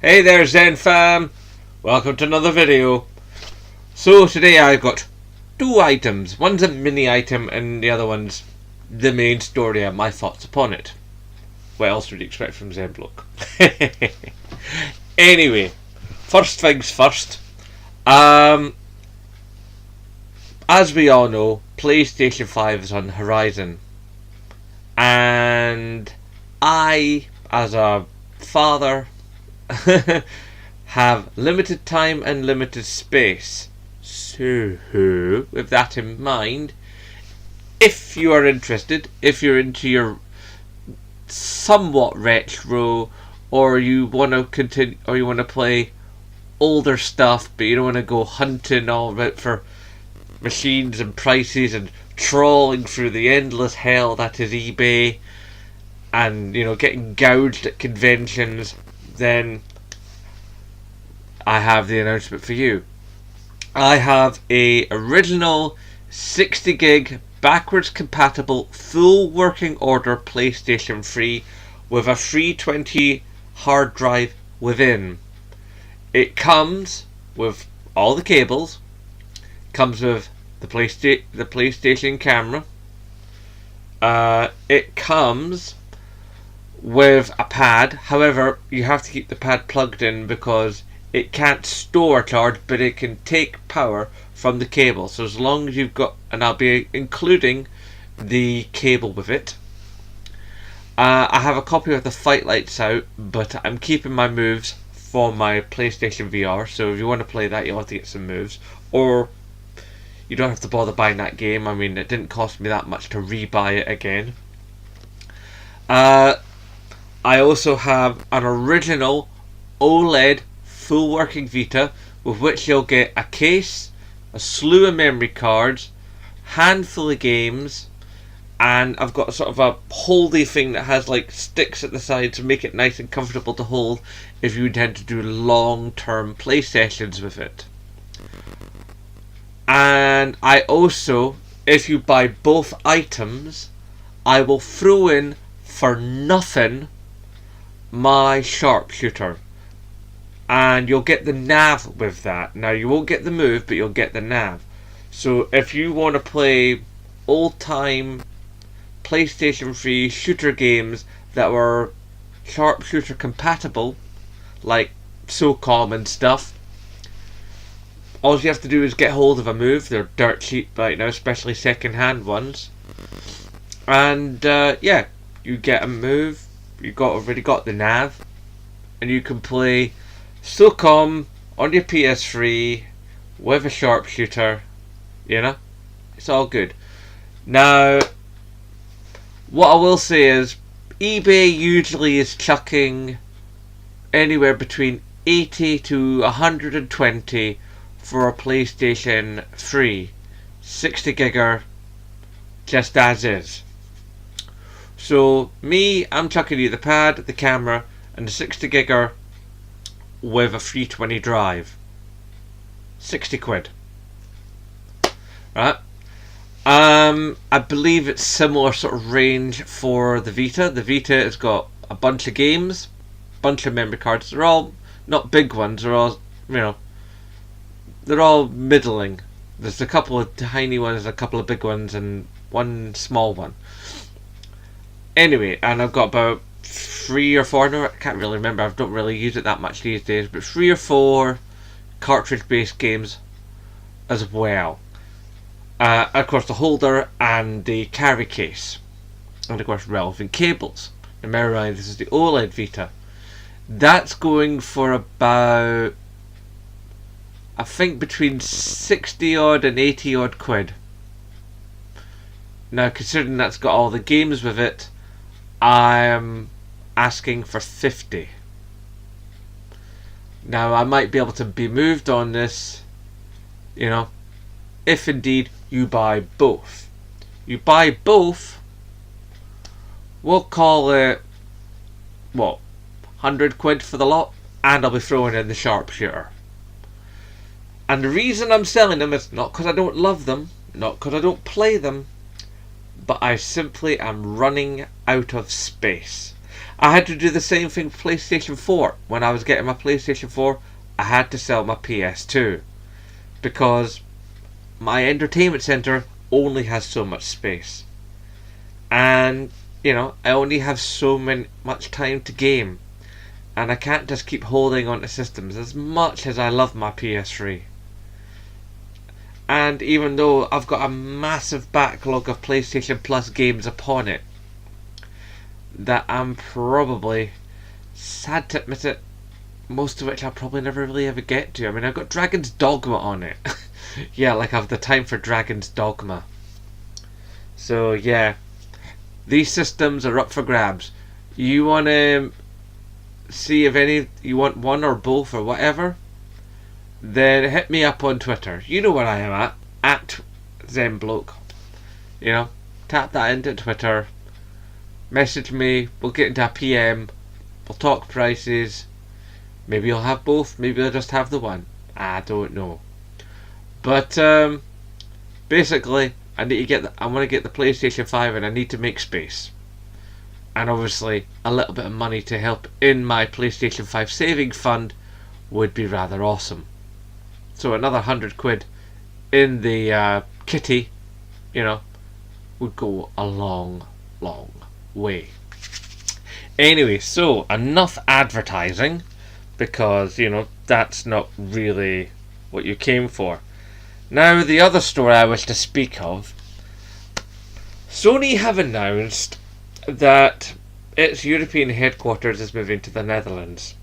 Hey there Zen fam, welcome to another video. So today I've got two items. One's a mini item and the other one's the main story and my thoughts upon it. What else would you expect from Zen Bloke? Anyway, first things first. As we all know, PlayStation 5 is on the horizon. And I, as a father, have limited time and limited space. So, with that in mind, if you are interested, if you're into your somewhat retro, or you want to continue, or you want to play older stuff, but you don't want to go hunting all about for machines and prices and trawling through the endless hell that is eBay, and getting gouged at conventions, then I have the announcement for you. I have a original 60 gig backwards compatible full working order PlayStation 3 with a 320 hard drive within. It comes with all the cables, comes with the PlayStation camera, it comes with a pad. However, you have to keep the pad plugged in because it can't store charge, but it can take power from the cable. So as long as you've got, and I'll be including the cable with it. I have a copy of the Fight Lights out, but I'm keeping my moves for my PlayStation VR. So if you want to play that, you'll have to get some moves, or you don't have to bother buying that game. I mean, it didn't cost me that much to re-buy it again. I also have an original OLED full working Vita, with which you'll get a case, a slew of memory cards, handful of games, and I've got sort of a holdy thing that has like sticks at the side to make it nice and comfortable to hold if you intend to do long-term play sessions with it. And I also, if you buy both items, I will throw in for nothing my sharpshooter, and you'll get the nav with that. Now you won't get the move, but you'll get the nav. So if you want to play old time PlayStation 3 shooter games that were sharpshooter compatible, like SOCOM and stuff, all you have to do is get hold of a move. They're dirt cheap right now, especially second hand ones, and yeah, you get a move, already got the nav, and you can play SOCOM on your PS3 with a sharpshooter. It's all good. Now, what I will say is, eBay usually is chucking anywhere between 80 to 120 for a PlayStation 3 60 gigger just as is. So I'm chucking you the pad, the camera, and the 60 gigger with a 320 drive. 60 quid. Right? I believe it's similar sort of range for the Vita. The Vita has got a bunch of games, bunch of memory cards. They're all not big ones. They're all, they're all middling. There's a couple of tiny ones, a couple of big ones, and one small one. Anyway, and I've got about 3 or 4, I can't really remember, I don't really use it that much these days, but 3 or 4 cartridge based games as well. Of course the holder and the carry case, and of course relevant cables. And bear in mind, this is the OLED Vita. That's going for about, I think, between 60 odd and 80 odd quid. Now, considering that's got all the games with it, I'm asking for 50. Now, I might be able to be moved on this, if indeed you buy both. You buy both, we'll call it, 100 quid for the lot, and I'll be throwing in the sharpshooter. And the reason I'm selling them is not because I don't love them, not because I don't play them, but I simply am running out of space. I had to do the same thing with PlayStation 4. When I was getting my PlayStation 4, I had to sell my PS2 because my entertainment center only has so much space. And, I only have much time to game. And I can't just keep holding on to systems as much as I love my PS3. And even though I've got a massive backlog of PlayStation Plus games upon it, that I'm probably, sad to admit it, most of which I'll probably never really ever get to. I mean, I've got Dragon's Dogma on it. Yeah, like I have the time for Dragon's Dogma. So yeah, these systems are up for grabs. You want to see if you want one or both or whatever, then hit me up on Twitter. You know where I am at ZenBloke. Tap that into Twitter. Message me. We'll get into a PM. We'll talk prices. Maybe you'll have both. Maybe you'll just have the one. I don't know. But basically, I want to get the PlayStation 5, and I need to make space. And obviously, a little bit of money to help in my PlayStation 5 saving fund would be rather awesome. So another £100 in the kitty, would go a long, long way. Anyway, so enough advertising, because that's not really what you came for. Now, the other story I wish to speak of. Sony have announced that its European headquarters is moving to the Netherlands.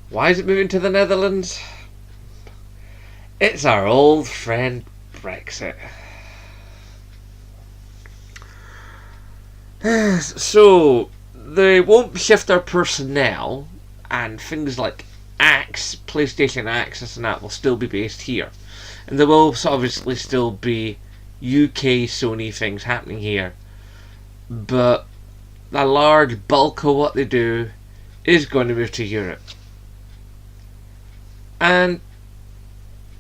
Why is it moving to the Netherlands? It's our old friend Brexit. So, they won't shift their personnel, and things like PlayStation Access and that will still be based here. And there will obviously still be UK Sony things happening here. But a large bulk of what they do is going to move to Europe. And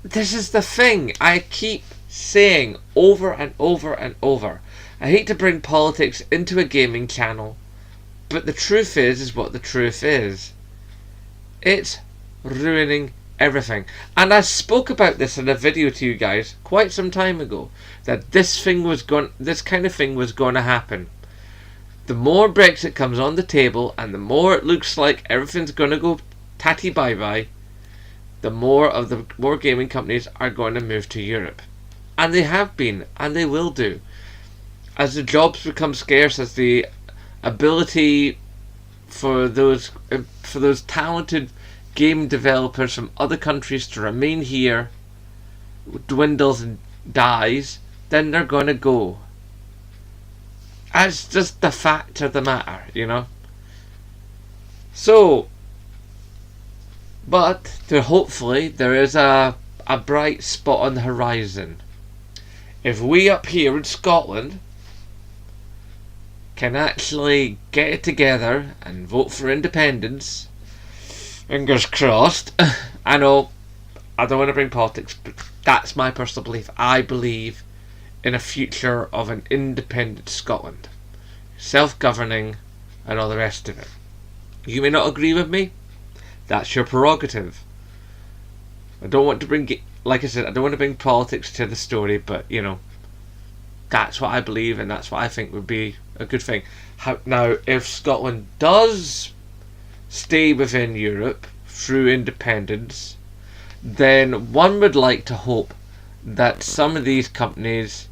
this is the thing I keep saying over and over and over. I hate to bring politics into a gaming channel, but the truth is what the truth is. It's ruining everything. And I spoke about this in a video to you guys quite some time ago, that this kind of thing was going to happen. The more Brexit comes on the table, and the more it looks like everything's going to go tatty bye bye, the more gaming companies are going to move to Europe. And they have been, and they will do. As the jobs become scarce, as the ability for those talented game developers from other countries to remain here dwindles and dies, then they're going to go. That's just the fact of the matter, So, but hopefully there is a bright spot on the horizon. If we up here in Scotland can actually get it together and vote for independence, fingers crossed. I know I don't want to bring politics, but that's my personal belief. I believe in a future of an independent Scotland, self-governing and all the rest of it. You may not agree with me. That's your prerogative. I don't want to bring, like I said, I don't want to bring politics to the story, but that's what I believe, and that's what I think would be a good thing. Now, if Scotland does stay within Europe through independence, then one would like to hope that some of these companies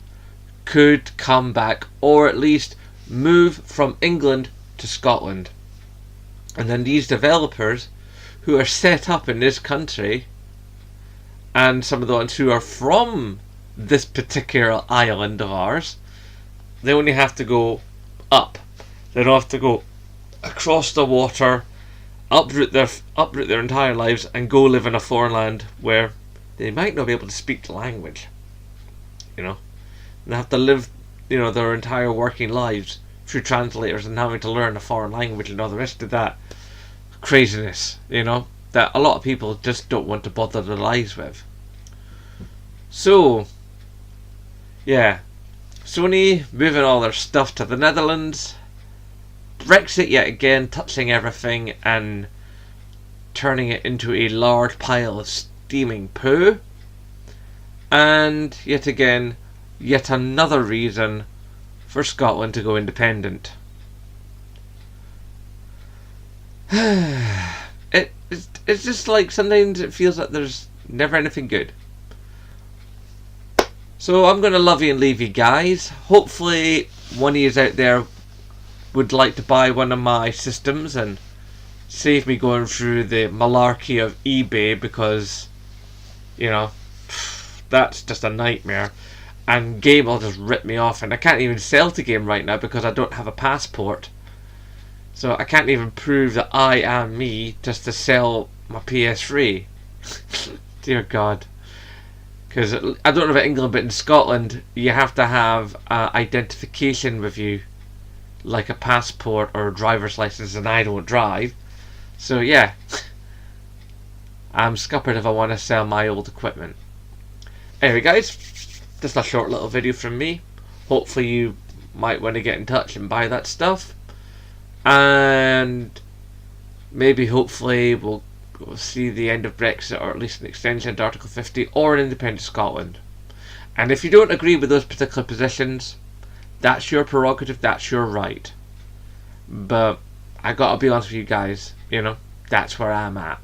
could come back, or at least move from England to Scotland. And then these developers who are set up in this country, and some of the ones who are from this particular island of ours, they only have to go up. They don't have to go across the water, uproot their entire lives and go live in a foreign land where they might not be able to speak the language. They have to live, their entire working lives through translators and having to learn a foreign language and all the rest of that craziness, that a lot of people just don't want to bother their lives with. So, yeah, Sony moving all their stuff to the Netherlands. Brexit yet again touching everything and turning it into a large pile of steaming poo. And yet again, yet another reason for Scotland to go independent. It's just like sometimes it feels like there's never anything good. So I'm going to love you and leave you guys. Hopefully one of you out there would like to buy one of my systems and save me going through the malarkey of eBay, because, you know, that's just a nightmare. And Game will just rip me off, and I can't even sell to Game right now because I don't have a passport. So I can't even prove that I am me just to sell my PS3. Dear God. Because I don't know about England, but in Scotland you have to have identification with you, like a passport or a driver's license, and I don't drive. So yeah, I'm scuppered if I want to sell my old equipment. Anyway guys, just a short little video from me. Hopefully you might want to get in touch and buy that stuff. And maybe hopefully we'll see the end of Brexit, or at least an extension to Article 50, or an independent Scotland. And if you don't agree with those particular positions, that's your prerogative, that's your right. But I gotta be honest with you guys, you know, that's where I'm at.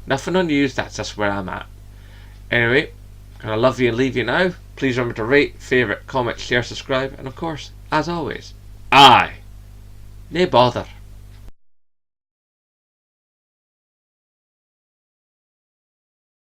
Nothing unused, that's just where I'm at. Anyway, gonna love you and leave you now. Please remember to rate, favourite, comment, share, subscribe, and of course, as always, aye, nae bother.